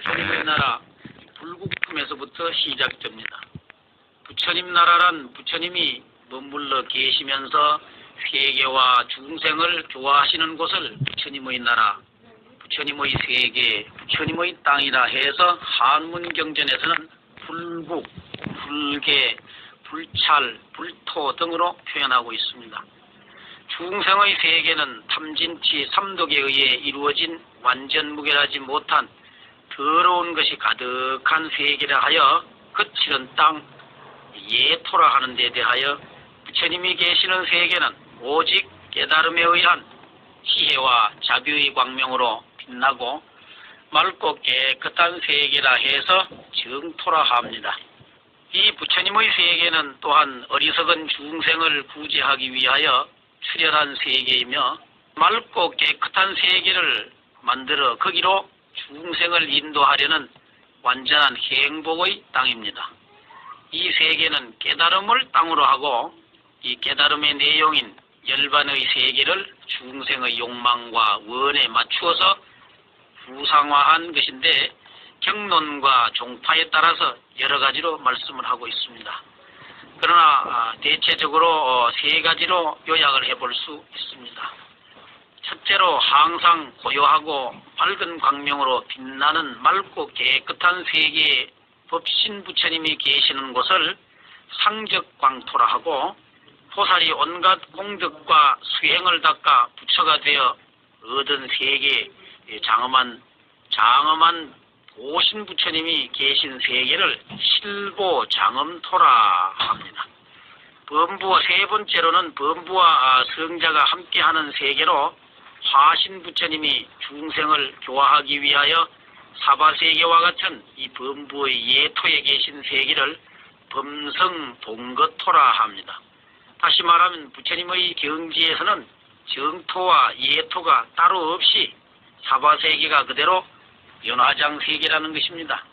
부처님의 나라 불국품에서부터 시작됩니다. 부처님 나라란 부처님이 머물러 계시면서 세계와 중생을 교화하시는 곳을 부처님의 나라, 부처님의 세계, 부처님의 땅이라 해서 한문경전에서는 불국, 불계, 불찰, 불토 등으로 표현하고 있습니다. 중생의 세계는 탐진치 삼독에 의해 이루어진 완전 무결하지 못한 더러운 것이 가득한 세계라 하여 거칠은 땅, 예토라 하는 데 대하여 부처님이 계시는 세계는 오직 깨달음에 의한 희애와 자비의 광명으로 빛나고 맑고 깨끗한 세계라 해서 정토라 합니다. 이 부처님의 세계는 또한 어리석은 중생을 구제하기 위하여 출현한 세계이며 맑고 깨끗한 세계를 만들어 거기로 중생을 인도하려는 완전한 행복의 땅입니다. 이 세계는 깨달음을 땅으로 하고 이 깨달음의 내용인 열반의 세계를 중생의 욕망과 원에 맞추어서 구상화한 것인데 경론과 종파에 따라서 여러 가지로 말씀을 하고 있습니다. 그러나 대체적으로 세 가지로 요약을 해볼 수 있습니다. 첫째로 항상 고요하고 밝은 광명으로 빛나는 맑고 깨끗한 세계에 법신 부처님이 계시는 곳을 상적광토라 하고 보살이 온갖 공덕과 수행을 닦아 부처가 되어 얻은 세계 장엄한 오신 부처님이 계신 세계를 실보장엄토라 합니다. 범부와 세 번째로는 범부와 성자가 함께하는 세계로 화신 부처님이 중생을 교화하기 위하여 사바세계와 같은 이 범부의 예토에 계신 세계를 범성동거토라 합니다. 다시 말하면 부처님의 경지에서는 정토와 예토가 따로 없이 사바세계가 그대로 연화장세계라는 것입니다.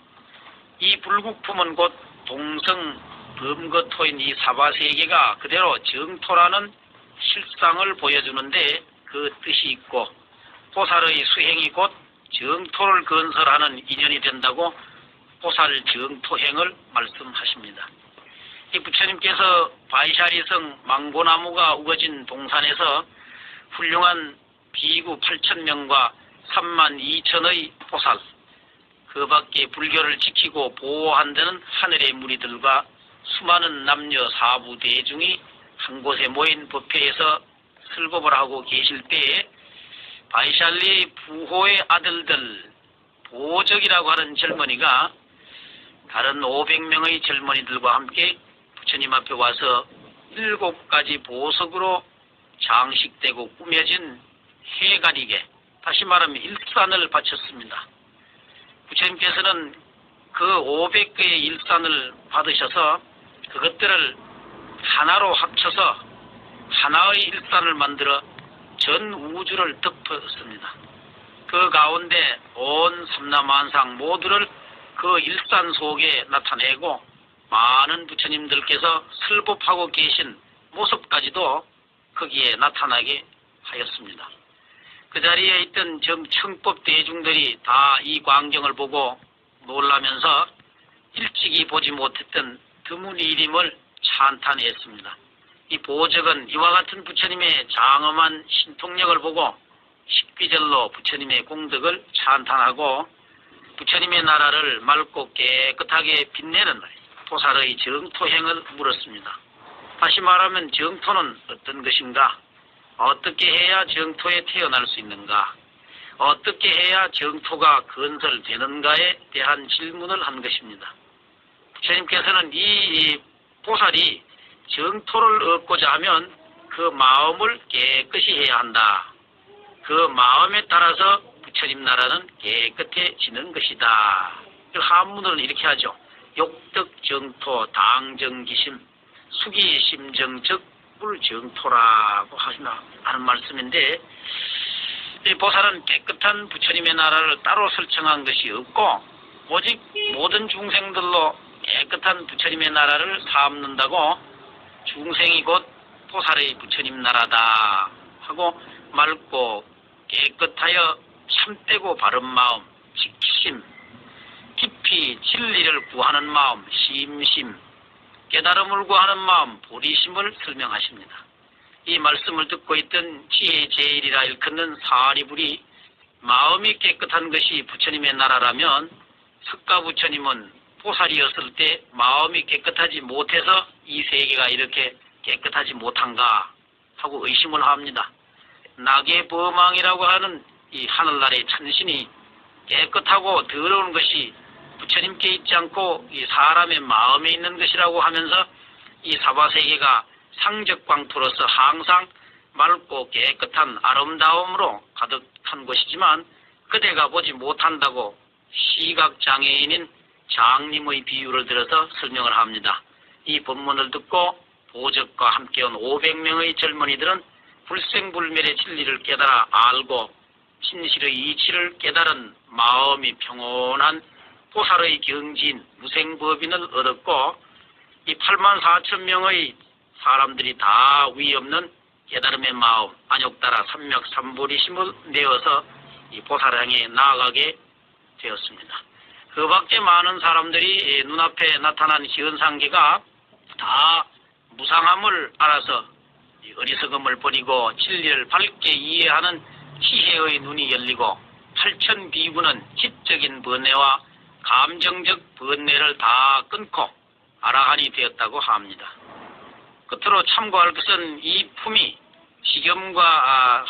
이 불국품은 곧 동성 범거토인 이 사바세계가 그대로 정토라는 실상을 보여주는데 그 뜻이 있고 보살의 수행이 곧 정토를 건설하는 인연이 된다고 보살 정토행을 말씀하십니다. 이 부처님께서 바이샤리성 망고나무가 우거진 동산에서 훌륭한 비구 8,000명과 32,000의 보살, 그 밖에 불교를 지키고 보호한다는 하늘의 무리들과 수많은 남녀 사부 대중이 한 곳에 모인 법회에서 설법을 하고 계실 때에 바이샬리 부호의 아들들 보적이라고 하는 젊은이가 다른 500명의 젊은이들과 함께 부처님 앞에 와서 7가지 보석으로 장식되고 꾸며진 해가리개, 다시 말하면 일산을 바쳤습니다. 부처님께서는 그 500개의 일산을 받으셔서 그것들을 하나로 합쳐서 하나의 일산을 만들어 전 우주를 덮었습니다. 그 가운데 온 삼라만상 모두를 그 일산 속에 나타내고 많은 부처님들께서 설법하고 계신 모습까지도 거기에 나타나게 하였습니다. 그 자리에 있던 정청법 대중들이 다 이 광경을 보고 놀라면서 일찍이 보지 못했던 드문 일임을 찬탄했습니다. 이 보적은 이와 같은 부처님의 장엄한 신통력을 보고 십귀절로 부처님의 공덕을 찬탄하고 부처님의 나라를 맑고 깨끗하게 빛내는 보살의 정토행을 물었습니다. 다시 말하면 정토는 어떤 것인가? 어떻게 해야 정토에 태어날 수 있는가? 어떻게 해야 정토가 건설되는가에 대한 질문을 한 것입니다. 부처님께서는 이 보살이 정토를 얻고자 하면 그 마음을 깨끗이 해야 한다. 그 마음에 따라서 부처님 나라는 깨끗해지는 것이다. 한문으로는 이렇게 하죠. 욕덕정토 당정기심 수기심정적 불정토라고 하는 말씀인데, 이 보살은 깨끗한 부처님의 나라를 따로 설정한 것이 없고 오직 모든 중생들로 깨끗한 부처님의 나라를 삼는다고 중생이 곧 보살의 부처님 나라다 하고 맑고 깨끗하여 참되고 바른 마음, 직심, 깊이 진리를 구하는 마음 심심, 깨달음을 구하는 마음 보리심을 설명하십니다. 이 말씀을 듣고 있던 지혜 제일이라 일컫는 사리불이 마음이 깨끗한 것이 부처님의 나라라면 석가 부처님은 보살이었을 때 마음이 깨끗하지 못해서 이 세계가 이렇게 깨끗하지 못한가 하고 의심을 합니다. 낙계범왕이라고 하는 이 하늘나라의 천신이 깨끗하고 더러운 것이 부처님께 있지 않고 이 사람의 마음에 있는 것이라고 하면서 이 사바세계가 상적광토로서 항상 맑고 깨끗한 아름다움으로 가득한 것이지만 그대가 보지 못한다고 시각장애인인 장님의 비유를 들어서 설명을 합니다. 이 본문을 듣고 보적과 함께 온 500명의 젊은이들은 불생불멸의 진리를 깨달아 알고 진실의 이치를 깨달은 마음이 평온한 보살의 경지인 무생법인을 얻었고 이 84,000명의 사람들이 다 위없는 깨달음의 마음 안욕따라 삼맥삼보리심을 내어서 이 보살향에 나아가게 되었습니다. 그 밖에 많은 사람들이 눈앞에 나타난 현상계가 다 무상함을 알아서 어리석음을 버리고 진리를 밝게 이해하는 지혜의 눈이 열리고 8,000비구는 지적인 번뇌와 감정적 번뇌를 다 끊고 아라한이 되었다고 합니다. 끝으로 참고할 것은 이 품이 시겸과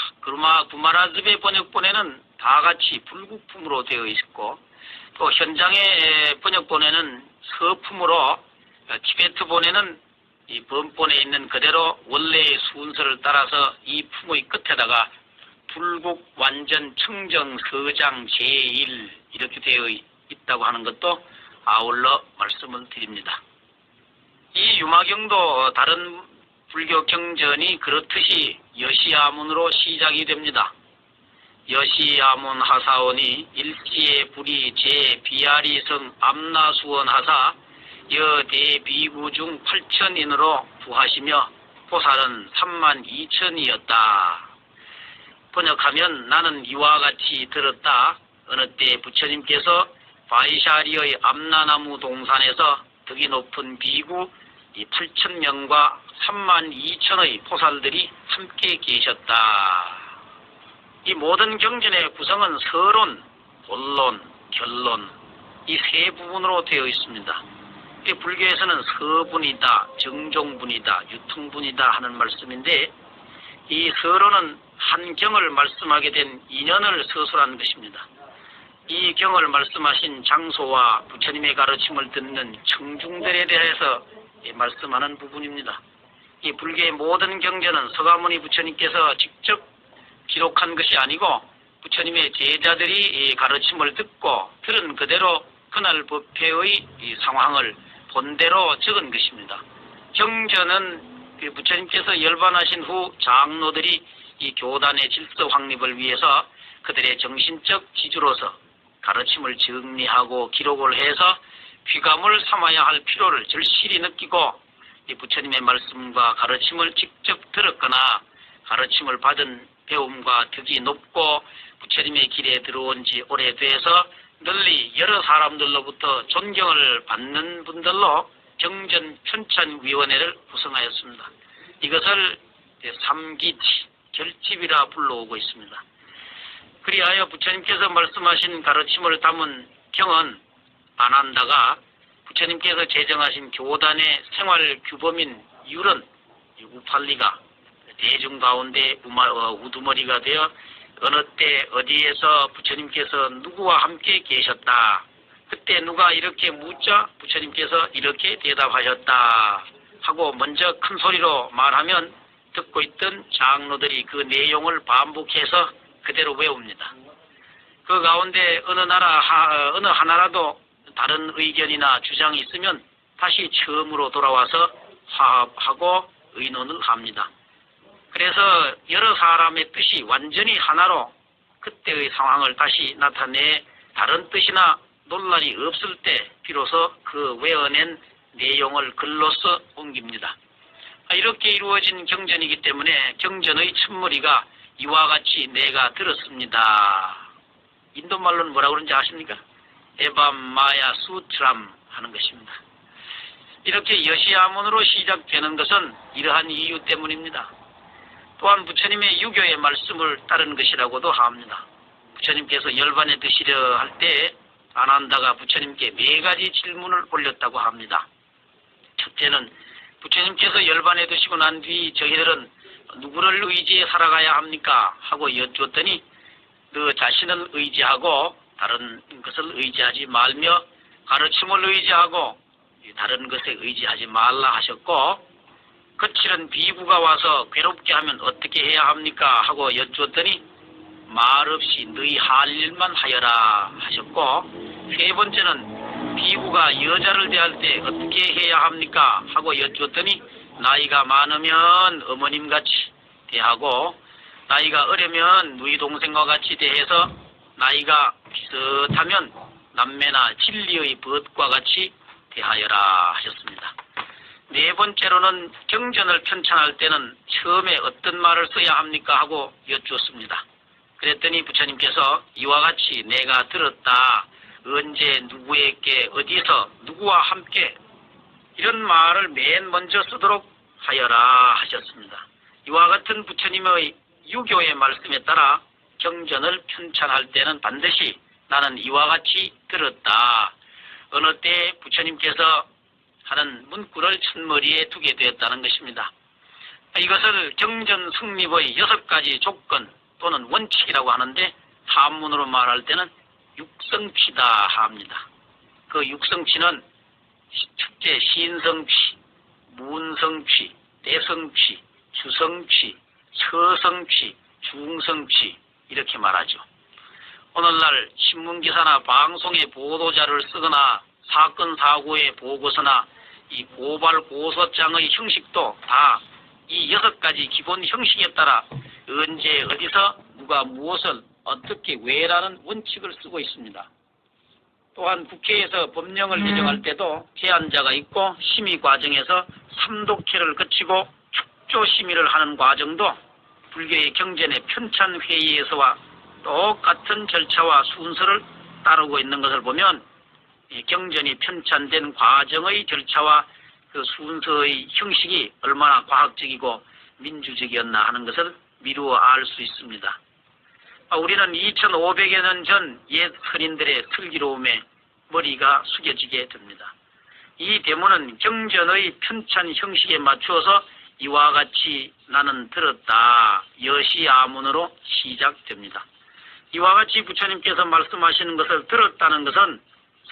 구마라즈베 번역본에는 다 같이 불국품으로 되어 있고 또 현장의 번역본에는 서품으로 티베트본에는 이 번본에 있는 그대로 원래의 순서를 따라서 이 품의 끝에다가 불국 완전 청정 서장 제1 이렇게 되어 있다고 하는 것도 아울러 말씀을 드립니다. 이 유마경도 다른 불교 경전이 그렇듯이 여시야문으로 시작이 됩니다. 여시야문 하사원이 일지의 불이 제 비아리성 암나수원 하사 여대 비구 중 8,000인으로 부하시며 보살은 32,000이었다. 번역하면 나는 이와 같이 들었다. 어느 때 부처님께서 바이샤리의 암나나무 동산에서 덕이 높은 비구 8,000명과 32,000의 보살들이 함께 계셨다. 이 모든 경전의 구성은 서론, 본론, 결론 이 세 부분으로 되어 있습니다. 불교에서는 서분이다, 정종분이다, 유통분이다 하는 말씀인데 이 서론은 한 경을 말씀하게 된 인연을 서술한 것입니다. 이 경을 말씀하신 장소와 부처님의 가르침을 듣는 청중들에 대해서 말씀하는 부분입니다. 이 불교의 모든 경전은 서가모니 부처님께서 직접 기록한 것이 아니고 부처님의 제자들이 가르침을 듣고 들은 그대로 그날 법회의 상황을 본대로 적은 것입니다. 경전은 부처님께서 열반하신 후 장로들이 이 교단의 질서 확립을 위해서 그들의 정신적 지주로서 가르침을 정리하고 기록을 해서 귀감을 삼아야 할 필요를 절실히 느끼고 이 부처님의 말씀과 가르침을 직접 들었거나 가르침을 받은 배움과 덕이 높고 부처님의 길에 들어온 지 오래돼서 널리 여러 사람들로부터 존경을 받는 분들로 경전 편찬위원회를 구성하였습니다. 이것을 삼기치, 결집이라 불러오고 있습니다. 그리하여 부처님께서 말씀하신 가르침을 담은 경은 안한다가 부처님께서 제정하신 교단의 생활 규범인 율은 우팔리가 대중 가운데 우두머리가 되어 어느 때 어디에서 부처님께서 누구와 함께 계셨다. 그때 누가 이렇게 묻자 부처님께서 이렇게 대답하셨다 하고 먼저 큰 소리로 말하면 듣고 있던 장로들이 그 내용을 반복해서 그대로 외웁니다. 그 가운데 어느 하나라도 다른 의견이나 주장이 있으면 다시 처음으로 돌아와서 화합하고 의논을 합니다. 그래서 여러 사람의 뜻이 완전히 하나로 그때의 상황을 다시 나타내 다른 뜻이나 논란이 없을 때 비로소 그 외어낸 내용을 글로써 옮깁니다. 이렇게 이루어진 경전이기 때문에 경전의 첫머리가 이와 같이 내가 들었습니다. 인도말로는 뭐라고 그러는지 아십니까? 에밤 마야 수트람 하는 것입니다. 이렇게 여시아문으로 시작되는 것은 이러한 이유 때문입니다. 또한 부처님의 유교의 말씀을 따른 것이라고도 합니다. 부처님께서 열반에 드시려 할 때 아난다가 부처님께 4가지 질문을 올렸다고 합니다. 첫째는 부처님께서 열반에 드시고 난 뒤 저희들은 누구를 의지해 살아가야 합니까? 하고 여쭈었더니 너 자신을 의지하고 다른 것을 의지하지 말며 가르침을 의지하고 다른 것에 의지하지 말라 하셨고, 거칠은 비구가 와서 괴롭게 하면 어떻게 해야 합니까? 하고 여쭈었더니 말없이 너희 할 일만 하여라 하셨고, 세 번째는 비구가 여자를 대할 때 어떻게 해야 합니까? 하고 여쭈었더니 나이가 많으면 어머님같이 대하고 나이가 어리면 누이 동생과 같이 대해서 나이가 비슷하면 남매나 진리의 벗과 같이 대하여라 하셨습니다. 네 번째로는 경전을 편찬할 때는 처음에 어떤 말을 써야 합니까? 하고 여쭈었습니다. 그랬더니 부처님께서 이와 같이 내가 들었다, 언제 누구에게 어디서 누구와 함께 이런 말을 맨 먼저 쓰도록 하여라 하셨습니다. 이와 같은 부처님의 유교의 말씀에 따라 경전을 편찬할 때는 반드시 나는 이와 같이 들었다, 어느 때 부처님께서 하는 문구를 첫머리에 두게 되었다는 것입니다. 이것을 경전 성립의 6가지 조건 또는 원칙이라고 하는데 한문으로 말할 때는 육성취다 합니다. 그 육성취는 첫째 신성취, 문성취, 대성취, 주성취, 서성취, 중성취 이렇게 말하죠. 오늘날 신문기사나 방송에 보도자를 쓰거나 사건 사고의 보고서나 이 고발 고소장의 형식도 다 이 6가지 기본 형식에 따라 언제 어디서 누가 무엇을 어떻게 왜라는 원칙을 쓰고 있습니다. 또한 국회에서 법령을 개정할 때도 제안자가 있고 심의 과정에서 3독회를 거치고 축조 심의를 하는 과정도 불교의 경전의 편찬 회의에서와 똑같은 절차와 순서를 따르고 있는 것을 보면 이 경전이 편찬된 과정의 절차와 그 순서의 형식이 얼마나 과학적이고 민주적이었나 하는 것을 미루어 알 수 있습니다. 우리는 2500여 년 전 옛 선인들의 슬기로움에 머리가 숙여지게 됩니다. 이 대문은 경전의 편찬 형식에 맞추어서 이와 같이 나는 들었다, 여시아문으로 시작됩니다. 이와 같이 부처님께서 말씀하시는 것을 들었다는 것은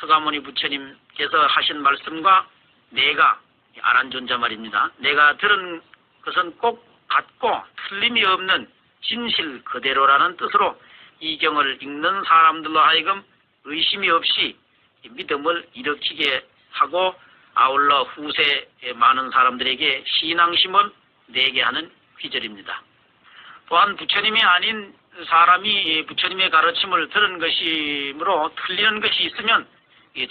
서가모니 부처님께서 하신 말씀과 내가 아란존자 말입니다. 내가 들은 것은 꼭 같고 틀림이 없는 진실 그대로라는 뜻으로 이 경을 읽는 사람들로 하여금 의심이 없이 믿음을 일으키게 하고 아울러 후세의 많은 사람들에게 신앙심을 내게 하는 귀절입니다. 또한 부처님이 아닌 사람이 부처님의 가르침을 들은 것이므로 틀리는 것이 있으면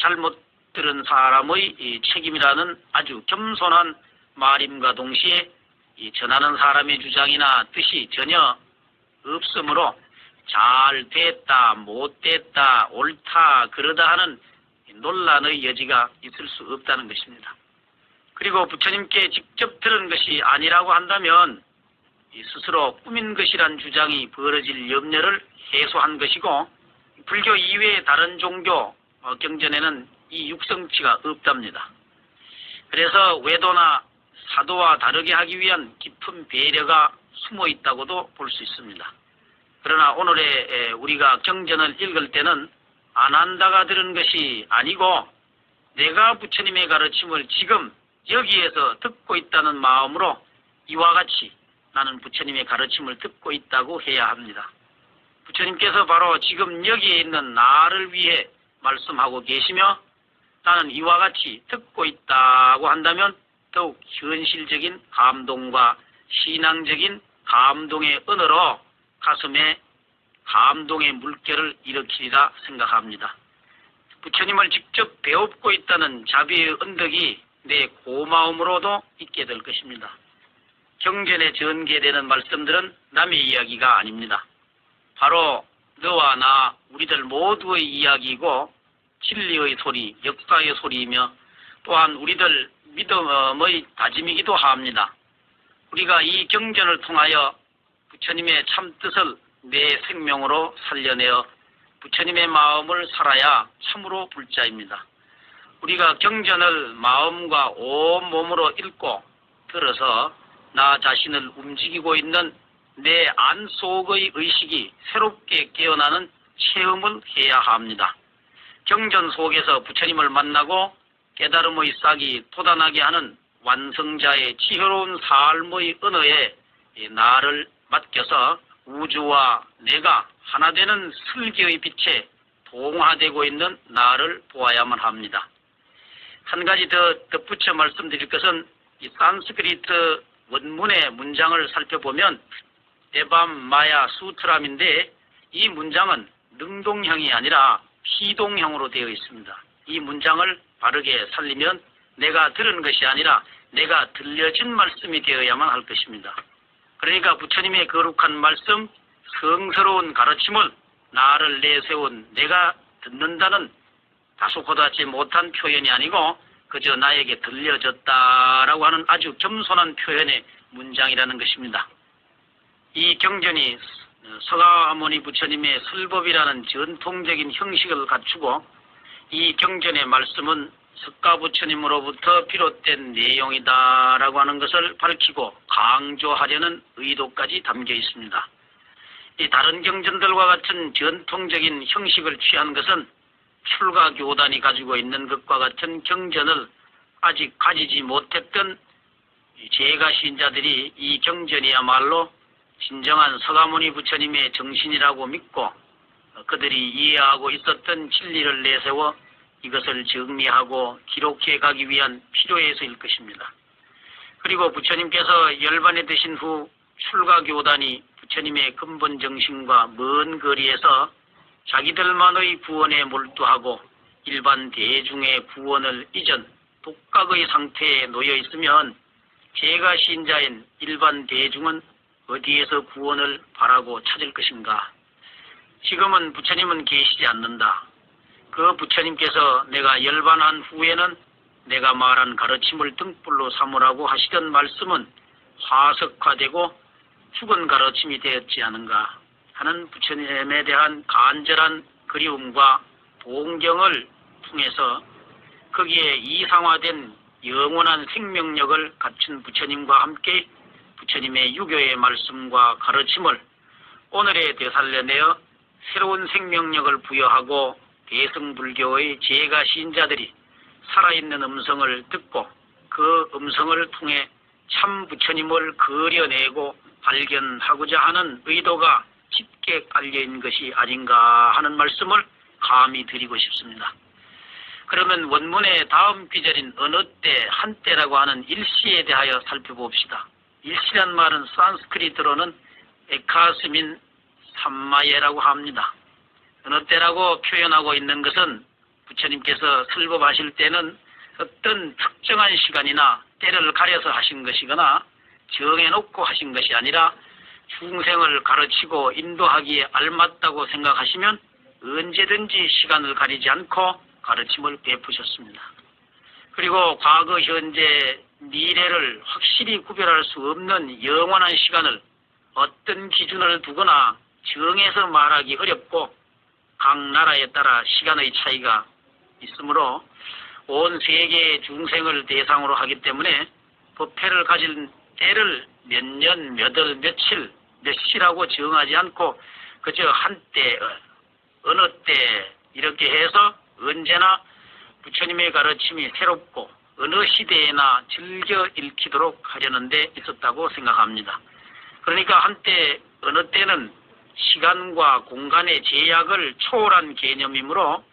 잘못 들은 사람의 책임이라는 아주 겸손한 말임과 동시에 전하는 사람의 주장이나 뜻이 전혀 없으므로 잘 됐다, 못 됐다, 옳다, 그러다 하는 논란의 여지가 있을 수 없다는 것입니다. 그리고 부처님께 직접 들은 것이 아니라고 한다면 스스로 꾸민 것이란 주장이 벌어질 염려를 해소한 것이고, 불교 이외의 다른 종교 경전에는 이 육성취가 없답니다. 그래서 외도나 사도와 다르게 하기 위한 깊은 배려가 숨어 있다고도 볼 수 있습니다. 그러나 오늘의 우리가 경전을 읽을 때는 아난다가 들은 것이 아니고 내가 부처님의 가르침을 지금 여기에서 듣고 있다는 마음으로 이와 같이 나는 부처님의 가르침을 듣고 있다고 해야 합니다. 부처님께서 바로 지금 여기에 있는 나를 위해 말씀하고 계시며 나는 이와 같이 듣고 있다고 한다면 더욱 현실적인 감동과 신앙적인 감동의 언어로 가슴에 감동의 물결을 일으키리라 생각합니다. 부처님을 직접 배웁고 있다는 자비의 언덕이 내 고마움으로도 있게 될 것입니다. 경전에 전개되는 말씀들은 남의 이야기가 아닙니다. 바로 너와 나 우리들 모두의 이야기이고 진리의 소리, 역사의 소리이며 또한 우리들 믿음의 다짐이기도 합니다. 우리가 이 경전을 통하여 부처님의 참뜻을 내 생명으로 살려내어 부처님의 마음을 살아야 참으로 불자입니다. 우리가 경전을 마음과 온몸으로 읽고 들어서 나 자신을 움직이고 있는 내 안 속의 의식이 새롭게 깨어나는 체험을 해야 합니다. 경전 속에서 부처님을 만나고 깨달음의 싹이 돋아나게 하는 완성자의 지혜로운 삶의 언어에 나를 맡겨서 우주와 내가 하나 되는 슬기의 빛에 동화되고 있는 나를 보아야만 합니다. 한 가지 더 덧붙여 말씀드릴 것은 이 산스크리트 원문의 문장을 살펴보면 에밤 마야 수트람인데 이 문장은 능동형이 아니라 피동형으로 되어 있습니다. 이 문장을 바르게 살리면 내가 들은 것이 아니라 내가 들려진 말씀이 되어야만 할 것입니다. 그러니까 부처님의 거룩한 말씀, 성스러운 가르침을 나를 내세운 내가 듣는다는 다소 고닫지 못한 표현이 아니고 그저 나에게 들려졌다라고 하는 아주 겸손한 표현의 문장이라는 것입니다. 이 경전이 서가모니 부처님의 설법이라는 전통적인 형식을 갖추고 이 경전의 말씀은 석가 부처님으로부터 비롯된 내용이다라고 하는 것을 밝히고 강조하려는 의도까지 담겨 있습니다. 이 다른 경전들과 같은 전통적인 형식을 취한 것은 출가교단이 가지고 있는 것과 같은 경전을 아직 가지지 못했던 재가신자들이 이 경전이야말로 진정한 서가모니 부처님의 정신이라고 믿고 그들이 이해하고 있었던 진리를 내세워 이것을 정리하고 기록해 가기 위한 필요에서일 것입니다. 그리고 부처님께서 열반에 드신 후 출가교단이 부처님의 근본 정신과 먼 거리에서 자기들만의 구원에 몰두하고 일반 대중의 구원을 잊은 독각의 상태에 놓여 있으면 재가신자인 일반 대중은 어디에서 구원을 바라고 찾을 것인가? 지금은 부처님은 계시지 않는다. 그 부처님께서 내가 열반한 후에는 내가 말한 가르침을 등불로 삼으라고 하시던 말씀은 화석화되고 죽은 가르침이 되었지 않은가 하는 부처님에 대한 간절한 그리움과 동경을 통해서 거기에 이상화된 영원한 생명력을 갖춘 부처님과 함께 부처님의 유교의 말씀과 가르침을 오늘에 되살려내어 새로운 생명력을 부여하고 대승불교의 재가신자들이 살아있는 음성을 듣고 그 음성을 통해 참 부처님을 그려내고 발견하고자 하는 의도가 깊게 깔려있는 것이 아닌가 하는 말씀을 감히 드리고 싶습니다. 그러면 원문의 다음 귀절인 어느 때, 한때라고 하는 일시에 대하여 살펴봅시다. 일시란 말은 산스크리트로는 에카스민 삼마예라고 합니다. 어느 때라고 표현하고 있는 것은 부처님께서 설법하실 때는 어떤 특정한 시간이나 때를 가려서 하신 것이거나 정해놓고 하신 것이 아니라 중생을 가르치고 인도하기에 알맞다고 생각하시면 언제든지 시간을 가리지 않고 가르침을 베푸셨습니다. 그리고 과거, 현재, 미래를 확실히 구별할 수 없는 영원한 시간을 어떤 기준을 두거나 정해서 말하기 어렵고 각 나라에 따라 시간의 차이가 있으므로 온 세계의 중생을 대상으로 하기 때문에 법회를 가진 때를 몇 년, 몇 월, 며칠, 몇 시라고 정하지 않고 그저 한때, 어느 때 이렇게 해서 언제나 부처님의 가르침이 새롭고 어느 시대에나 즐겨 읽히도록 하려는 데 있었다고 생각합니다. 그러니까 한때, 어느 때는 시간과 공간의 제약을 초월한 개념이므로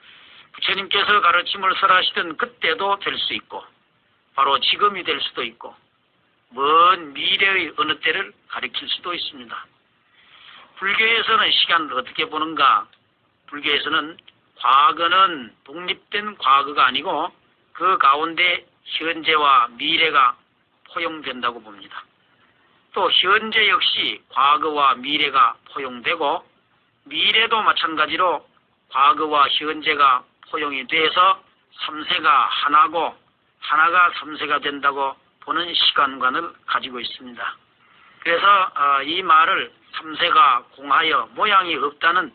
부처님께서 가르침을 설하시던 그때도 될 수 있고 바로 지금이 될 수도 있고 먼 미래의 어느 때를 가리킬 수도 있습니다. 불교에서는 시간을 어떻게 보는가? 불교에서는 과거는 독립된 과거가 아니고 그 가운데 현재와 미래가 포용된다고 봅니다. 또 현재 역시 과거와 미래가 포용되고 미래도 마찬가지로 과거와 현재가 포용이 돼서 3세가 하나고 하나가 3세가 된다고 보는 시간관을 가지고 있습니다. 그래서 이 말을 3세가 공하여 모양이 없다는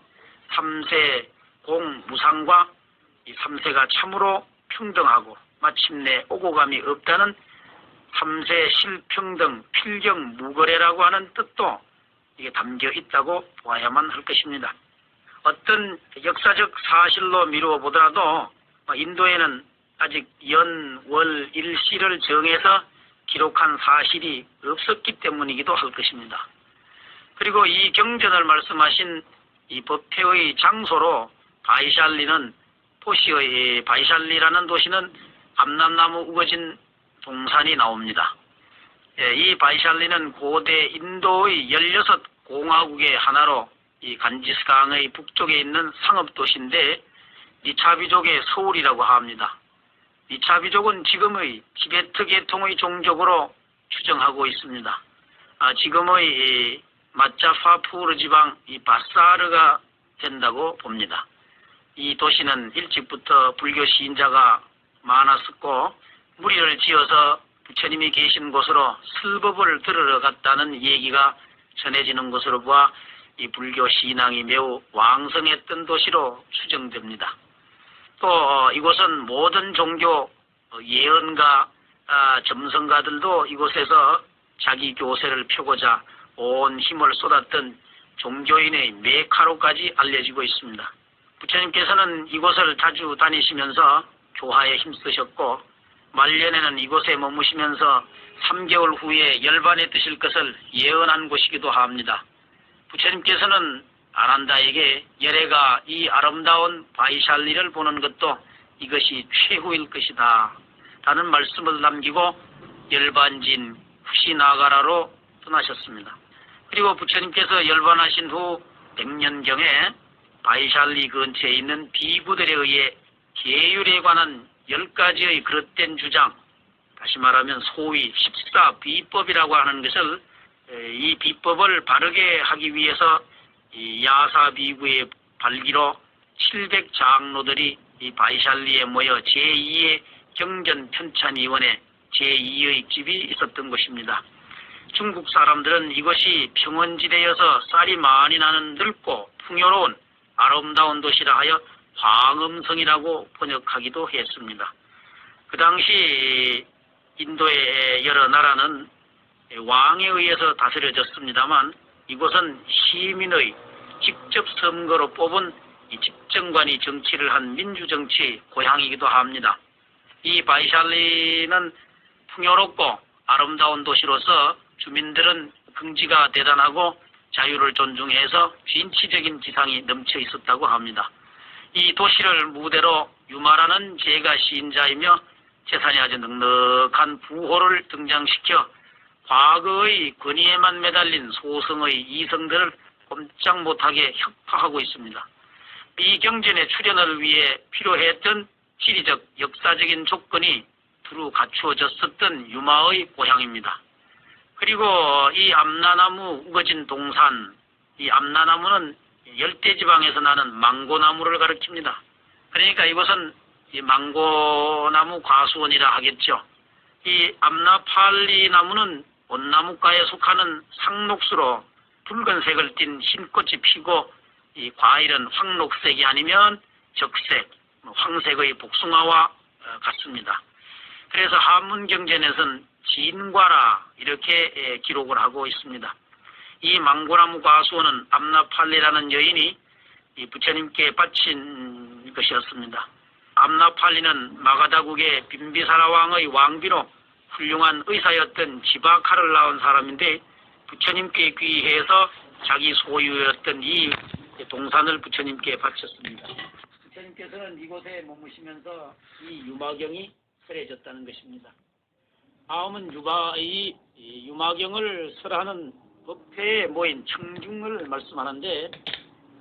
3세 공무상과 이 3세가 참으로 평등하고 마침내 오고감이 없다는 3세 실평등 필경무거래라고 하는 뜻도 이게 담겨 있다고 보아야만 할 것입니다. 어떤 역사적 사실로 미루어 보더라도 인도에는 아직 연, 월, 일시를 정해서 기록한 사실이 없었기 때문이기도 할 것입니다. 그리고 이 경전을 말씀하신 이 법회의 장소로 바이샬리는 도시의 바이샬리라는 도시는 암람나무 우거진 동산이 나옵니다. 이 바이샬리는 고대 인도의 16공화국의 하나로 이 간지스강의 북쪽에 있는 상업도시인데 니차비족의 서울이라고 합니다. 니차비족은 지금의 티베트 계통의 종족으로 추정하고 있습니다. 지금의 마짜파푸르 지방 이 바사르가 된다고 봅니다. 이 도시는 일찍부터 불교 시인자가 많았었고 무리를 지어서 부처님이 계신 곳으로 설법을 들으러 갔다는 얘기가 전해지는 것으로 보아 이 불교 신앙이 매우 왕성했던 도시로 추정됩니다. 또 이곳은 모든 종교 예언가 점성가들도 이곳에서 자기 교세를 펴고자 온 힘을 쏟았던 종교인의 메카로까지 알려지고 있습니다. 부처님께서는 이곳을 자주 다니시면서 교화에 힘쓰셨고 말년에는 이곳에 머무시면서 3개월 후에 열반에 뜨실 것을 예언한 곳이기도 합니다. 부처님께서는 아난다에게 열애가 이 아름다운 바이샬리를 보는 것도 이것이 최후일 것이다 라는 말씀을 남기고 열반진 후시나가라로 떠나셨습니다. 그리고 부처님께서 열반하신 후 100년경에 바이샬리 근처에 있는 비구들에 의해 계율에 관한 10가지의 그릇된 주장, 다시 말하면 소위 14비법이라고 하는 것을 이 비법을 바르게 하기 위해서 이 야사비구의 발기로 700장로들이 이 바이샬리에 모여 제2의 경전편찬위원회 제2의 집이 있었던 것입니다. 중국 사람들은 이것이 평원지대여서 쌀이 많이 나는 넓고 풍요로운 아름다운 도시라 하여 황음성이라고 번역하기도 했습니다. 그 당시 인도의 여러 나라는 왕에 의해서 다스려졌습니다만 이곳은 시민의 직접 선거로 뽑은 이 집정관이 정치를 한 민주정치 고향이기도 합니다. 이 바이샬리는 풍요롭고 아름다운 도시로서 주민들은 긍지가 대단하고 자유를 존중해서 진취적인 지상이 넘쳐 있었다고 합니다. 이 도시를 무대로 유마라는 제가 시인자이며 재산이 아주 넉넉한 부호를 등장시켜 과거의 권위에만 매달린 소성의 이성들을 꼼짝 못하게 혁파하고 있습니다. 이 경전의 출현을 위해 필요했던 지리적 역사적인 조건이 두루 갖추어졌었던 유마의 고향입니다. 그리고 이 암나나무 우거진 동산, 이 암나나무는 열대지방에서 나는 망고나무를 가리킵니다. 그러니까 이곳은 이 망고나무 과수원이라 하겠죠. 이 암나팔리 나무는 온나무과에 속하는 상록수로 붉은색을 띤 흰꽃이 피고 이 과일은 황록색이 아니면 적색, 황색의 복숭아와 같습니다. 그래서 한문경전에서는 진과라 이렇게 기록을 하고 있습니다. 이 망고나무 과수원은 암나팔리라는 여인이 이 부처님께 바친 것이었습니다. 암나팔리는 마가다국의 빈비사라 왕의 왕비로 훌륭한 의사였던 지바카를 낳은 사람인데 부처님께 귀해서 자기 소유였던 이 동산을 부처님께 바쳤습니다. 부처님께서는 이곳에 머무시면서 이 유마경이 설해졌다는 것입니다. 다음은 이 유마경을 설하는 법회에 모인 청중을 말씀하는데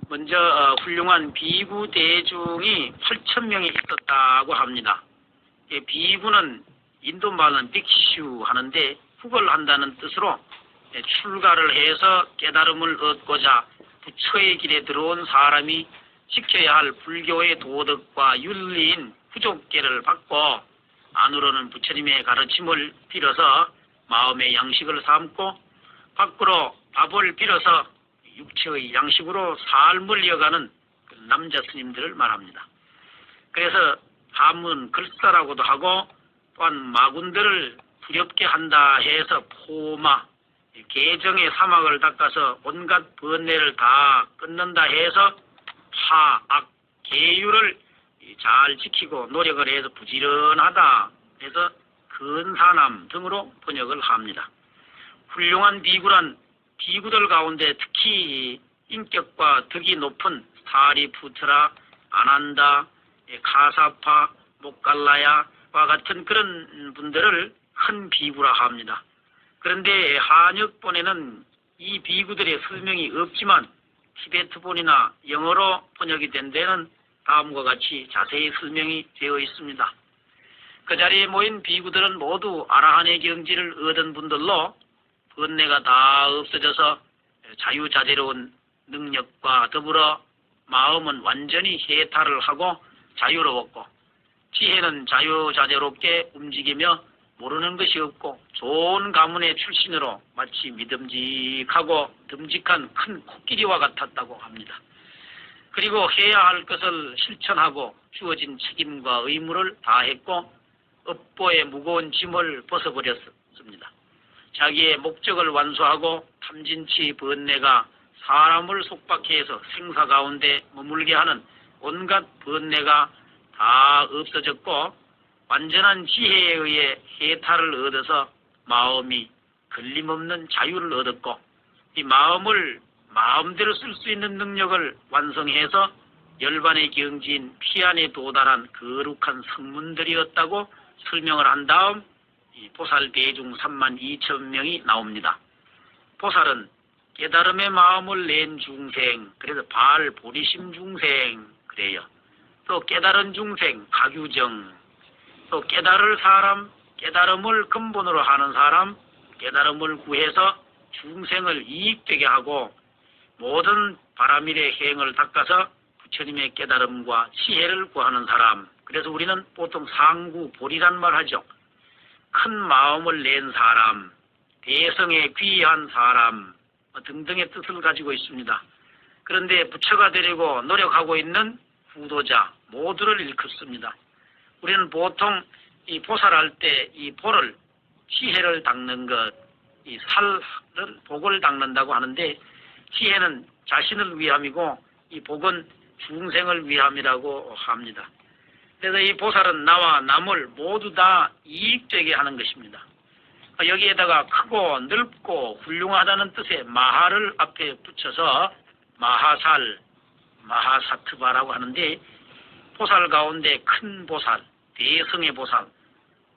먼저 훌륭한 비구 대중이 8,000명이 있었다고 합니다. 비구는 인도말은 빅슈 하는데 후걸한다는 뜻으로 출가를 해서 깨달음을 얻고자 부처의 길에 들어온 사람이 지켜야 할 불교의 도덕과 윤리인 후족계를 받고 안으로는 부처님의 가르침을 빌어서 마음의 양식을 삼고 밖으로 밥을 빌어서 육체의 양식으로 삶을 이어가는 남자 스님들을 말합니다. 그래서 한문 글사라고도 하고 또한 마군들을 두렵게 한다 해서 포마, 계정의 사막을 닦아서 온갖 번뇌를 다 끊는다 해서 파, 악, 계율을 잘 지키고 노력을 해서 부지런하다 해서 근사남 등으로 번역을 합니다. 훌륭한 비구란 비구들 가운데 특히 인격과 덕이 높은 사리푸트라, 아난다, 카사파, 목갈라야와 같은 그런 분들을 큰 비구라 합니다. 그런데 한역본에는 이 비구들의 설명이 없지만 티베트본이나 영어로 번역이 된 데는 다음과 같이 자세히 설명이 되어 있습니다. 그 자리에 모인 비구들은 모두 아라한의 경지를 얻은 분들로 번뇌가 다 없어져서 자유자재로운 능력과 더불어 마음은 완전히 해탈을 하고 자유로웠고 지혜는 자유자재롭게 움직이며 모르는 것이 없고 좋은 가문의 출신으로 마치 믿음직하고 듬직한 큰 코끼리와 같았다고 합니다. 그리고 해야 할 것을 실천하고 주어진 책임과 의무를 다했고 업보의 무거운 짐을 벗어버렸습니다. 자기의 목적을 완수하고 탐진치 번뇌가 사람을 속박해서 생사 가운데 머물게 하는 온갖 번뇌가 다 없어졌고 완전한 지혜에 의해 해탈을 얻어서 마음이 걸림없는 자유를 얻었고 이 마음을 마음대로 쓸 수 있는 능력을 완성해서 열반의 경지인 피안에 도달한 거룩한 성문들이었다고 설명을 한 다음 이 보살 대중 32,000명이 나옵니다. 보살은 깨달음의 마음을 낸 중생, 그래서 발보리심 중생 그래요. 또 깨달은 중생, 가규정, 또 깨달을 사람, 깨달음을 근본으로 하는 사람, 깨달음을 구해서 중생을 이익되게 하고 모든 바람일의 행을 닦아서 부처님의 깨달음과 지혜를 구하는 사람. 그래서 우리는 보통 상구보리란 말 하죠. 큰 마음을 낸 사람, 대성에 귀한 사람 등등의 뜻을 가지고 있습니다. 그런데 부처가 되려고 노력하고 있는 후도자 모두를 일컫습니다. 우리는 보통 이 보살할 때 이 보를 지혜를 닦는 것, 이 살을 복을 닦는다고 하는데 지혜는 자신을 위함이고 이 복은 중생을 위함이라고 합니다. 그래서 이 보살은 나와 남을 모두 다 이익되게 하는 것입니다. 여기에다가 크고 넓고 훌륭하다는 뜻의 마하를 앞에 붙여서 마하살, 마하사트바라고 하는데 보살 가운데 큰 보살, 대성의 보살,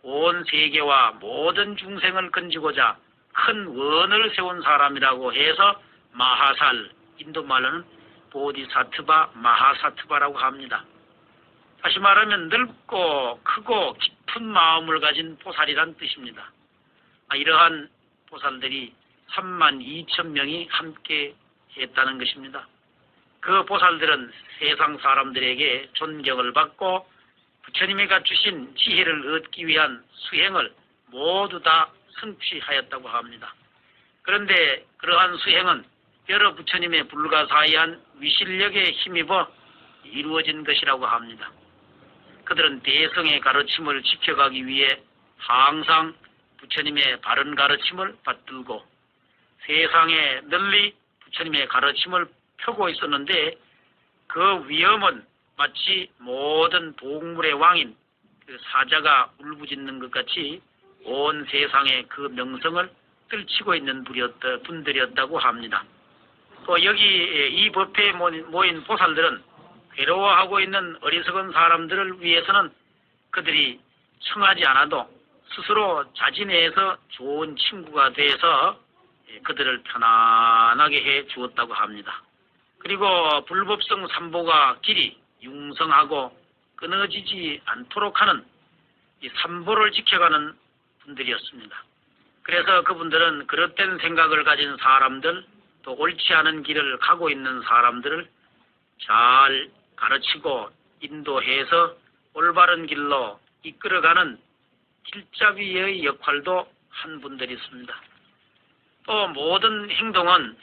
온 세계와 모든 중생을 건지고자 큰 원을 세운 사람이라고 해서 마하살, 인도말로는 보디사트바, 마하사트바라고 합니다. 다시 말하면 넓고 크고 깊은 마음을 가진 보살이란 뜻입니다. 이러한 보살들이 32,000명이 함께 했다는 것입니다. 그 보살들은 세상 사람들에게 존경을 받고 부처님이 갖추신 지혜를 얻기 위한 수행을 모두 다 성취하였다고 합니다. 그런데 그러한 수행은 여러 부처님의 불가사의한 위실력에 힘입어 이루어진 것이라고 합니다. 그들은 대성의 가르침을 지켜가기 위해 항상 부처님의 바른 가르침을 받들고 세상에 널리 부처님의 가르침을 펴고 있었는데 그 위험은 마치 모든 동물의 왕인 그 사자가 울부짖는 것 같이 온 세상에 그 명성을 떨치고 있는 분들이었다고 합니다. 또 여기 이 법회에 모인 보살들은 괴로워하고 있는 어리석은 사람들을 위해서는 그들이 청하지 않아도 스스로 자진해서 좋은 친구가 돼서 그들을 편안하게 해 주었다고 합니다. 그리고 불법성 삼보가 길이 융성하고 끊어지지 않도록 하는 이 삼보를 지켜가는 분들이었습니다. 그래서 그분들은 그릇된 생각을 가진 사람들, 또 옳지 않은 길을 가고 있는 사람들을 잘 가르치고 인도해서 올바른 길로 이끌어가는 길잡이의 역할도 한 분들이 있습니다. 또 모든 행동은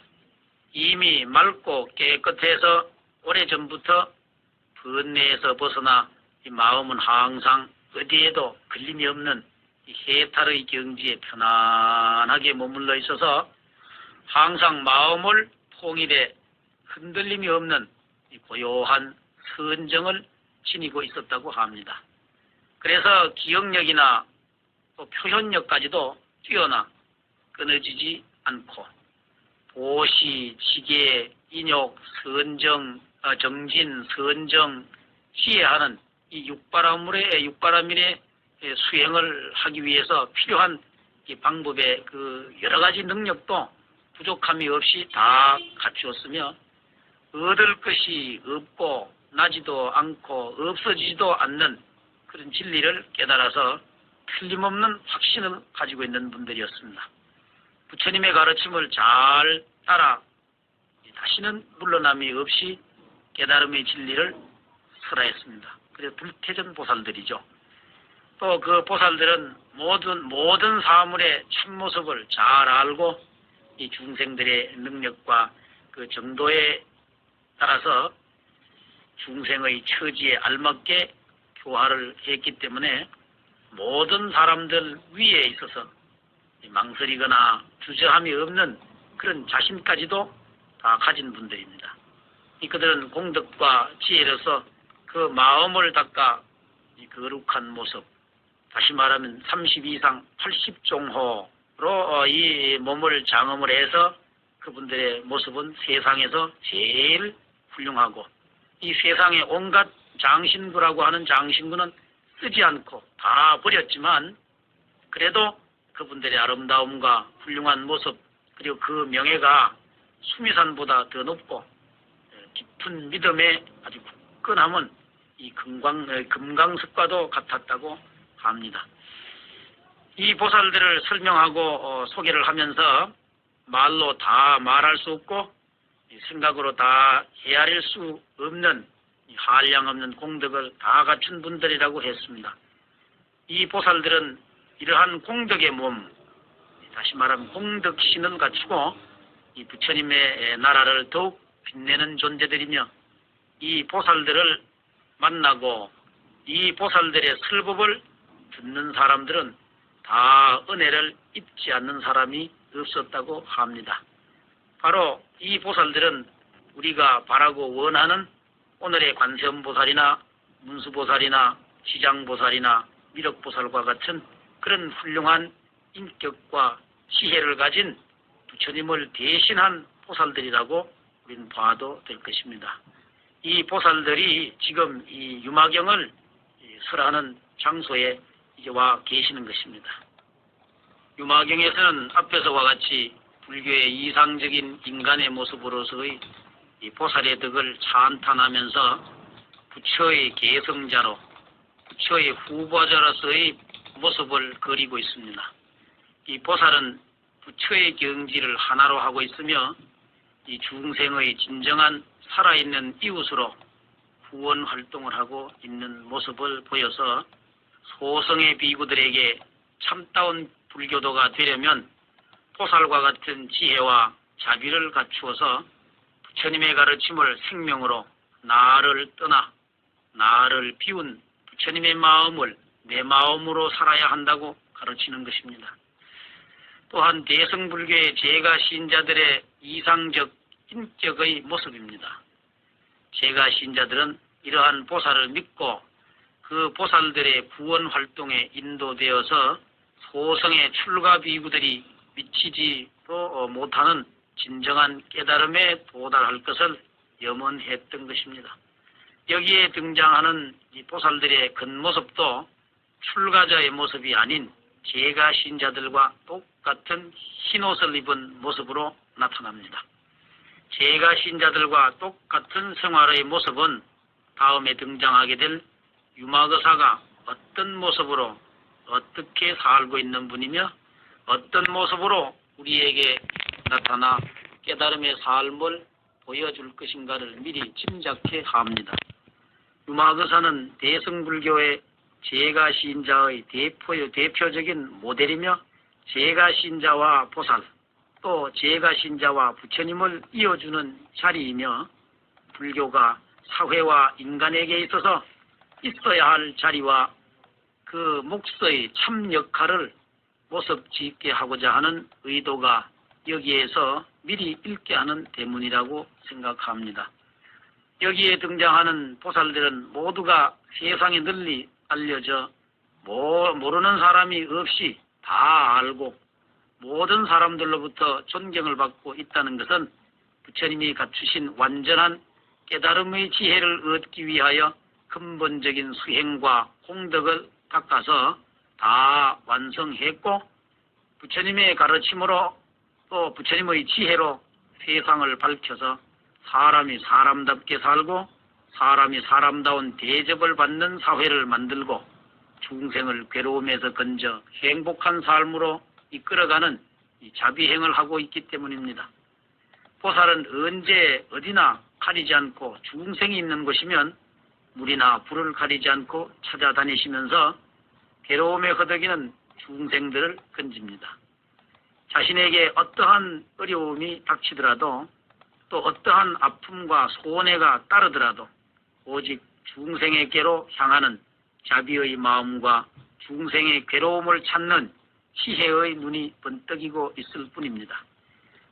이미 맑고 깨끗해서 오래전부터 번뇌에서 벗어나 이 마음은 항상 어디에도 걸림이 없는 이 해탈의 경지에 편안하게 머물러 있어서 항상 마음을 통일해 흔들림이 없는 이 고요한 선정을 지니고 있었다고 합니다. 그래서 기억력이나 또 표현력까지도 뛰어나 끊어지지 않고 보시, 지계, 인욕, 선정, 정진, 선정, 지혜하는 이 육바라밀의 수행을 하기 위해서 필요한 이 방법의 그 여러 가지 능력도 부족함이 없이 다 갖추었으며 얻을 것이 없고 나지도 않고 없어지지도 않는 그런 진리를 깨달아서 틀림없는 확신을 가지고 있는 분들이었습니다. 부처님의 가르침을 잘 따라 다시는 물러남이 없이 깨달음의 진리를 설하였습니다. 그래서 불태전 보살들이죠. 또 그 보살들은 모든 사물의 참모습을 잘 알고 이 중생들의 능력과 그 정도에 따라서 중생의 처지에 알맞게 교화를 했기 때문에 모든 사람들 위에 있어서 망설이거나 주저함이 없는 그런 자신까지도 다 가진 분들입니다. 그들은 공덕과 지혜로서 그 마음을 닦아 이 거룩한 모습, 다시 말하면 32상 80종호로 이 몸을 장엄을 해서 그분들의 모습은 세상에서 제일 훌륭하고 이 세상의 온갖 장신구라고 하는 장신구는 쓰지 않고 다 버렸지만 그래도 그분들의 아름다움과 훌륭한 모습 그리고 그 명예가 수미산보다 더 높고 깊은 믿음의 아주 굳건함은 이 금강석과도 같았다고 합니다. 이 보살들을 설명하고 소개를 하면서 말로 다 말할 수 없고 생각으로 다 헤아릴 수 없는 한량없는 공덕을 다 갖춘 분들이라고 했습니다. 이 보살들은 이러한 공덕의 몸, 다시 말하면 공덕신을 갖추고 이 부처님의 나라를 더욱 빛내는 존재들이며 이 보살들을 만나고 이 보살들의 설법을 듣는 사람들은 다 은혜를 입지 않는 사람이 없었다고 합니다. 바로 이 보살들은 우리가 바라고 원하는 오늘의 관세음보살이나 문수보살이나 지장보살이나 미륵보살과 같은 그런 훌륭한 인격과 지혜를 가진 부처님을 대신한 보살들이라고 우리는 봐도 될 것입니다. 이 보살들이 지금 이 유마경을 설하는 장소에 이제 와 계시는 것입니다. 유마경에서는 앞에서와 같이 불교의 이상적인 인간의 모습으로서의 이 보살의 덕을 찬탄하면서 부처의 계승자로 부처의 후보자로서의 모습을 그리고 있습니다. 이 보살은 부처의 경지를 하나로 하고 있으며 이 중생의 진정한 살아있는 이웃으로 후원 활동을 하고 있는 모습을 보여서 소성의 비구들에게 참다운 불교도가 되려면 보살과 같은 지혜와 자비를 갖추어서 부처님의 가르침을 생명으로 나를 떠나 나를 비운 부처님의 마음을 내 마음으로 살아야 한다고 가르치는 것입니다. 또한 대승불교의 제가 신자들의 이상적 인격의 모습입니다. 제가 신자들은 이러한 보살을 믿고 그 보살들의 구원 활동에 인도되어서 소성의 출가 비구들이 미치지도 못하는 진정한 깨달음에 도달할 것을 염원했던 것입니다. 여기에 등장하는 이 보살들의 겉모습도 출가자의 모습이 아닌 제가 신자들과 똑같은 흰옷을 입은 모습으로 나타납니다. 제가 신자들과 똑같은 생활의 모습은 다음에 등장하게 될 유마거사가 어떤 모습으로 어떻게 살고 있는 분이며 어떤 모습으로 우리에게 나타나 깨달음의 삶을 보여줄 것인가를 미리 짐작해 합니다. 유마거사는 대승불교의 제가신자의 대표적인 모델이며 제가신자와 보살, 또 제가신자와 부처님을 이어주는 자리이며 불교가 사회와 인간에게 있어서 있어야 할 자리와 그 몫의 참 역할을 모습 짓게 하고자 하는 의도가 여기에서 미리 읽게 하는 대문이라고 생각합니다. 여기에 등장하는 보살들은 모두가 세상에 널리 알려져 모르는 사람이 없이 다 알고 모든 사람들로부터 존경을 받고 있다는 것은 부처님이 갖추신 완전한 깨달음의 지혜를 얻기 위하여 근본적인 수행과 공덕을 닦아서 다 완성했고 부처님의 가르침으로 또 부처님의 지혜로 세상을 밝혀서 사람이 사람답게 살고 사람이 사람다운 대접을 받는 사회를 만들고 중생을 괴로움에서 건져 행복한 삶으로 이끌어가는 이 자비행을 하고 있기 때문입니다. 보살은 언제 어디나 가리지 않고 중생이 있는 곳이면 물이나 불을 가리지 않고 찾아다니시면서 괴로움에 허덕이는 중생들을 건집니다. 자신에게 어떠한 어려움이 닥치더라도 또 어떠한 아픔과 손해가 따르더라도 오직 중생에게로 향하는 자비의 마음과 중생의 괴로움을 찾는 지혜의 눈이 번뜩이고 있을 뿐입니다.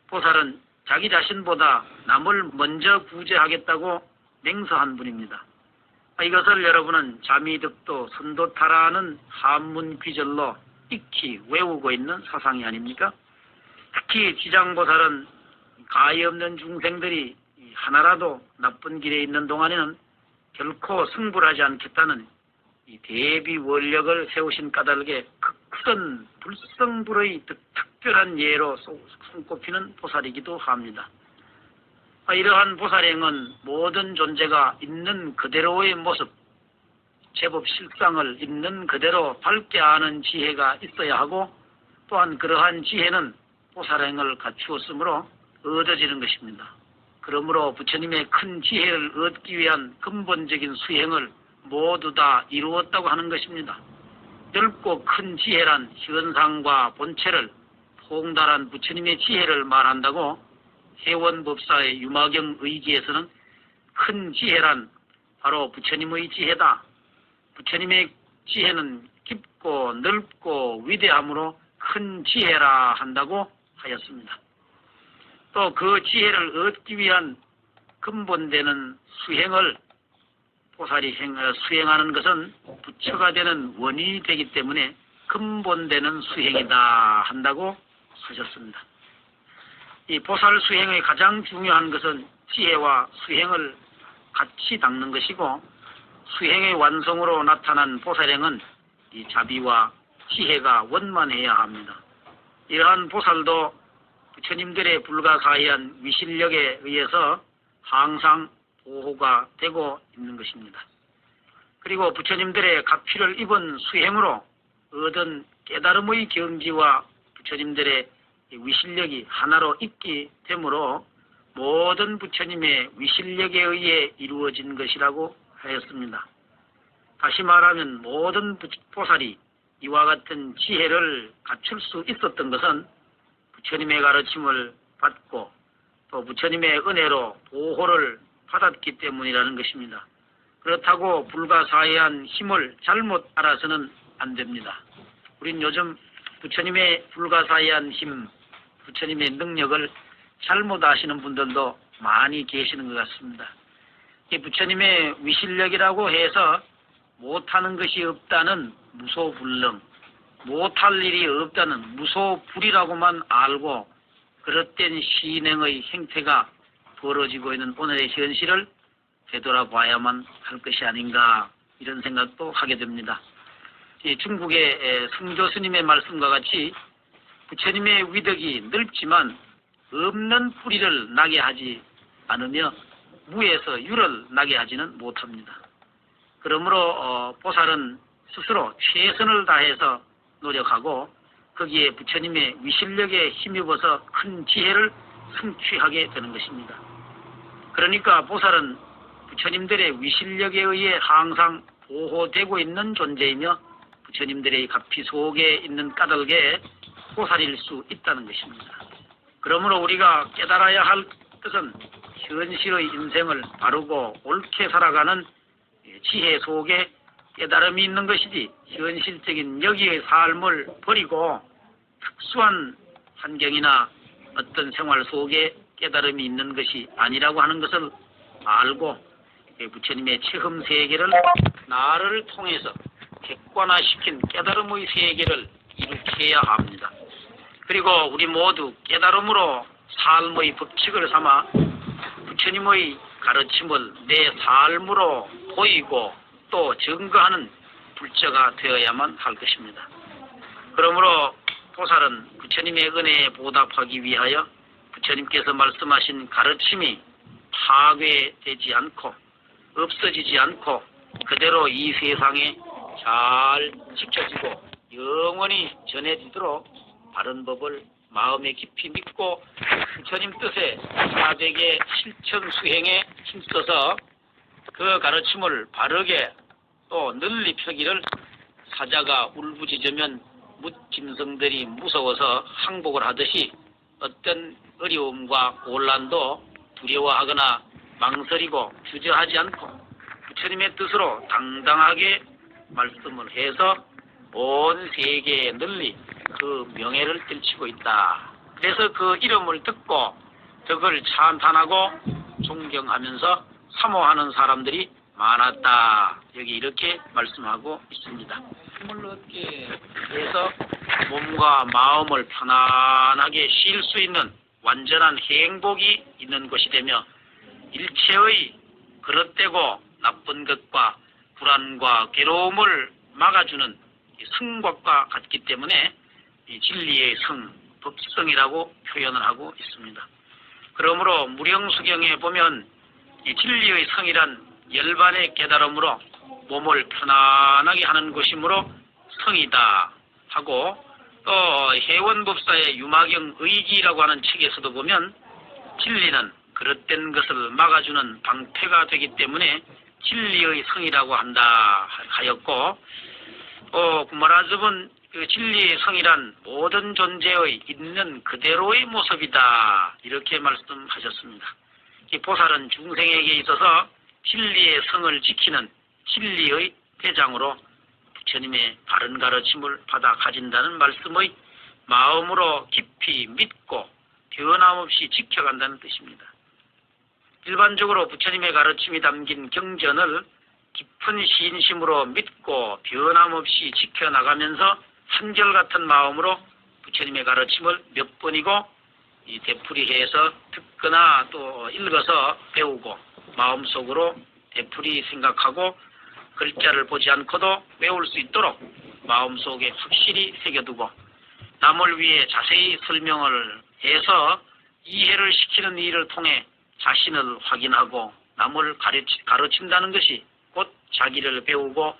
보살은 자기 자신보다 남을 먼저 구제하겠다고 맹세한 분입니다. 이것을 여러분은 자미득도 선도타라는 한문 귀절로 익히 외우고 있는 사상이 아닙니까? 특히 지장보살은 가히 없는 중생들이 하나라도 나쁜 길에 있는 동안에는 결코 승불하지 않겠다는 이 대비 원력을 세우신 까닭에 큰 불성불의 특별한 예로 손꼽히는 보살이기도 합니다. 이러한 보살행은 모든 존재가 있는 그대로의 모습, 제법 실상을 있는 그대로 밝게 아는 지혜가 있어야 하고 또한 그러한 지혜는 보살행을 갖추었으므로 얻어지는 것입니다. 그러므로 부처님의 큰 지혜를 얻기 위한 근본적인 수행을 모두 다 이루었다고 하는 것입니다. 넓고 큰 지혜란 현상과 본체를 통달한 부처님의 지혜를 말한다고 해원법사의 유마경 의기에서는 큰 지혜란 바로 부처님의 지혜다. 부처님의 지혜는 깊고 넓고 위대함으로 큰 지혜라 한다고 하였습니다. 또 그 지혜를 얻기 위한 근본되는 수행을 보살이 수행하는 것은 부처가 되는 원인이 되기 때문에 근본되는 수행이다 한다고 하셨습니다. 이 보살 수행의 가장 중요한 것은 지혜와 수행을 같이 닦는 것이고 수행의 완성으로 나타난 보살행은 이 자비와 지혜가 원만해야 합니다. 이러한 보살도 부처님들의 불가사의한 위실력에 의해서 항상 보호가 되고 있는 것입니다. 그리고 부처님들의 각피를 입은 수행으로 얻은 깨달음의 경지와 부처님들의 위실력이 하나로 있기 되므로 모든 부처님의 위실력에 의해 이루어진 것이라고 하였습니다. 다시 말하면 모든 보살이 이와 같은 지혜를 갖출 수 있었던 것은 부처님의 가르침을 받고 또 부처님의 은혜로 보호를 받았기 때문이라는 것입니다. 그렇다고 불가사의한 힘을 잘못 알아서는 안 됩니다. 우린 요즘 부처님의 불가사의한 힘, 부처님의 능력을 잘못 아시는 분들도 많이 계시는 것 같습니다. 이 부처님의 위실력이라고 해서 못하는 것이 없다는 무소불능, 못할 일이 없다는 무소불이라고만 알고 그릇된 신행의 행태가 벌어지고 있는 오늘의 현실을 되돌아봐야만 할 것이 아닌가 이런 생각도 하게 됩니다. 중국의 승조 스님의 말씀과 같이 부처님의 위덕이 넓지만 없는 뿌리를 나게 하지 않으며 무에서 유를 나게 하지는 못합니다. 그러므로 보살은 스스로 최선을 다해서 노력하고 거기에 부처님의 위실력에 힘입어서 큰 지혜를 성취하게 되는 것입니다. 그러니까 보살은 부처님들의 위실력에 의해 항상 보호되고 있는 존재이며 부처님들의 가피 속에 있는 까닭에 보살일 수 있다는 것입니다. 그러므로 우리가 깨달아야 할 것은 현실의 인생을 바르고 옳게 살아가는 지혜 속에 깨달음이 있는 것이지 현실적인 여기의 삶을 버리고 특수한 환경이나 어떤 생활 속에 깨달음이 있는 것이 아니라고 하는 것을 알고 부처님의 체험 세계를 나를 통해서 객관화시킨 깨달음의 세계를 일으켜야 합니다. 그리고 우리 모두 깨달음으로 삶의 법칙을 삼아 부처님의 가르침을 내 삶으로 보이고 또 증거하는 불자가 되어야만 할 것입니다. 그러므로 보살은 부처님의 은혜에 보답하기 위하여 부처님께서 말씀하신 가르침이 파괴되지 않고 없어지지 않고 그대로 이 세상에 잘 지켜지고 영원히 전해지도록 바른 법을 마음에 깊이 믿고 부처님 뜻에 사백의 실천 수행에 힘써서 그 가르침을 바르게 또 널리 펴기를 사자가 울부짖으면 뭇짐승들이 무서워서 항복을 하듯이 어떤 어려움과 곤란도 두려워하거나 망설이고 주저하지 않고 부처님의 뜻으로 당당하게 말씀을 해서 온 세계에 널리 그 명예를 떨치고 있다. 그래서 그 이름을 듣고 덕을 찬탄하고 존경하면서 사모하는 사람들이 많았다. 여기 이렇게 말씀하고 있습니다. 힘을 얻게 해서 몸과 마음을 편안하게 쉴 수 있는 완전한 행복이 있는 곳이 되며 일체의 그릇되고 나쁜 것과 불안과 괴로움을 막아주는 성곽과 같기 때문에 이 진리의 성, 법성이라고 표현을 하고 있습니다. 그러므로 무령수경에 보면 이 진리의 성이란 열반의 깨달음으로 몸을 편안하게 하는 것이므로 성이다 하고 또 해원법사의 유마경 의기라고 하는 책에서도 보면 진리는 그릇된 것을 막아주는 방패가 되기 때문에 진리의 성이라고 한다 하였고 구마라즈은 그 진리의 성이란 모든 존재의 있는 그대로의 모습이다 이렇게 말씀하셨습니다. 이 보살은 중생에게 있어서 진리의 성을 지키는 진리의 대장으로 부처님의 바른 가르침을 받아 가진다는 말씀의 마음으로 깊이 믿고 변함없이 지켜간다는 뜻입니다. 일반적으로 부처님의 가르침이 담긴 경전을 깊은 신심으로 믿고 변함없이 지켜나가면서 한결같은 마음으로 부처님의 가르침을 몇 번이고 이 되풀이해서 듣거나 또 읽어서 배우고 마음속으로 되풀이 생각하고 글자를 보지 않고도 외울 수 있도록 마음속에 확실히 새겨두고 남을 위해 자세히 설명을 해서 이해를 시키는 일을 통해 자신을 확인하고 남을 가르친다는 것이 곧 자기를 배우고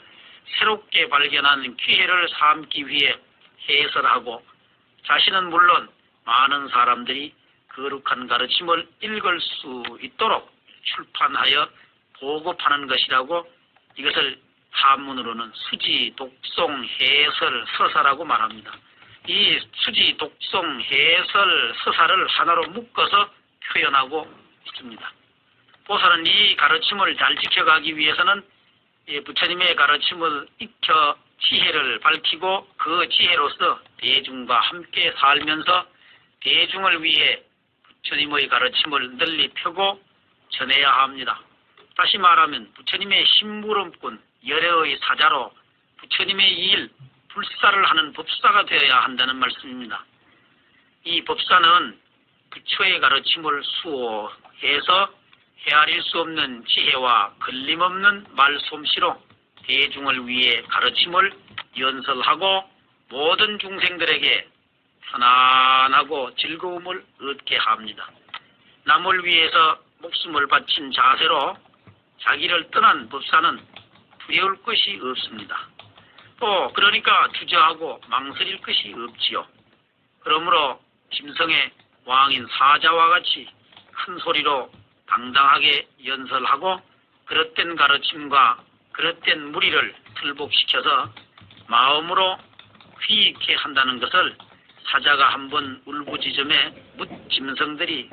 새롭게 발견한 기회를 삼기 위해 해설하고 자신은 물론 많은 사람들이 거룩한 가르침을 읽을 수 있도록 출판하여 보급하는 것이라고 이것을 한문으로는 수지, 독송, 해설, 서사라고 말합니다. 이 수지, 독송, 해설, 서사를 하나로 묶어서 표현하고 있습니다. 보살은 이 가르침을 잘 지켜가기 위해서는 부처님의 가르침을 익혀 지혜를 밝히고 그 지혜로서 대중과 함께 살면서 대중을 위해 부처님의 가르침을 널리 펴고 전해야 합니다. 다시 말하면 부처님의 심부름꾼 열애의 사자로 부처님의 일 불사를 하는 법사가 되어야 한다는 말씀입니다. 이 법사는 부처의 가르침을 수호해서 헤아릴 수 없는 지혜와 걸림없는 말솜씨로 대중을 위해 가르침을 연설하고 모든 중생들에게 편안하고 즐거움을 얻게 합니다. 남을 위해서 목숨을 바친 자세로 자기를 떠난 법사는 두려울 것이 없습니다. 또 그러니까 주저하고 망설일 것이 없지요. 그러므로 짐승의 왕인 사자와 같이 큰 소리로 당당하게 연설하고 그릇된 가르침과 그릇된 무리를 틀복시켜서 마음으로 휘익게 한다는 것을 사자가 한번 울부짖음에 뭇짐승들이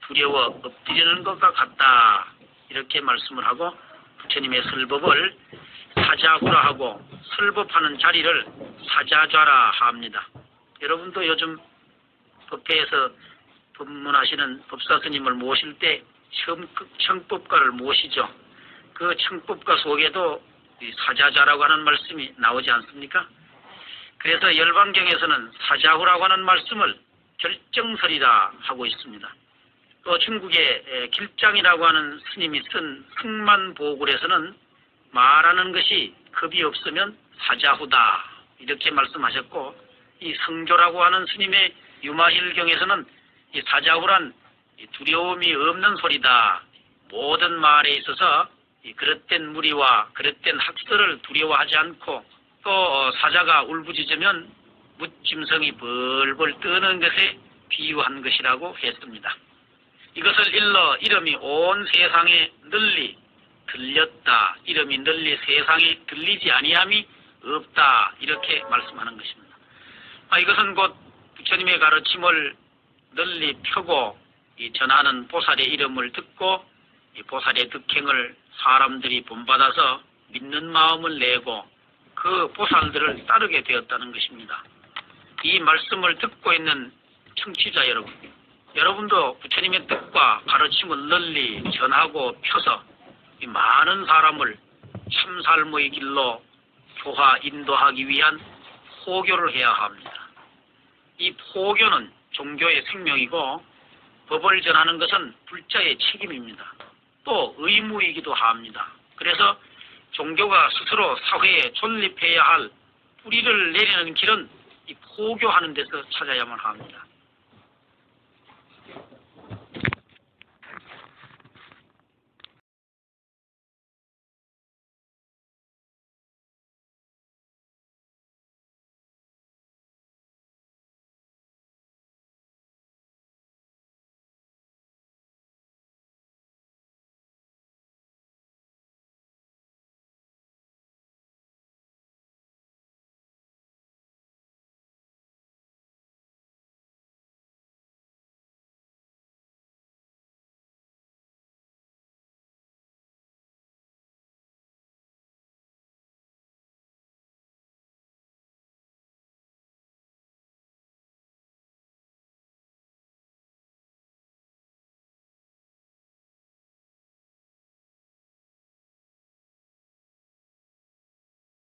두려워 엎드리는 것과 같다. 이렇게 말씀을 하고 부처님의 설법을 사자후라 하고 설법하는 자리를 사자좌라 합니다. 여러분도 요즘 법회에서 법문하시는 법사스님을 모실 때 청법가를 모시죠. 그 청법가 속에도 사자좌라고 하는 말씀이 나오지 않습니까? 그래서 열반경에서는 사자후라고 하는 말씀을 결정설이라 하고 있습니다. 또 중국의 길장이라고 하는 스님이 쓴 승만보굴에서는 말하는 것이 겁이 없으면 사자후다 이렇게 말씀하셨고, 이 성조라고 하는 스님의 유마힐경에서는 이 사자후란 두려움이 없는 소리다. 모든 말에 있어서 이 그릇된 무리와 그릇된 학설을 두려워하지 않고, 또 사자가 울부짖으면 뭇짐승이 벌벌 뜨는 것에 비유한 것이라고 했습니다. 이것을 일러 이름이 온 세상에 널리 들렸다. 이름이 널리 세상에 들리지 아니함이 없다. 이렇게 말씀하는 것입니다. 이것은 곧 부처님의 가르침을 널리 펴고 전하는 보살의 이름을 듣고 이 보살의 득행을 사람들이 본받아서 믿는 마음을 내고 그 보살들을 따르게 되었다는 것입니다. 이 말씀을 듣고 있는 청취자 여러분, 여러분도 부처님의 뜻과 가르침을 널리 전하고 펴서 이 많은 사람을 참살모의 길로 교화 인도하기 위한 포교를 해야 합니다. 이 포교는 종교의 생명이고 법을 전하는 것은 불자의 책임입니다. 또 의무이기도 합니다. 그래서 종교가 스스로 사회에 존립해야 할 뿌리를 내리는 길은 이 포교하는 데서 찾아야만 합니다.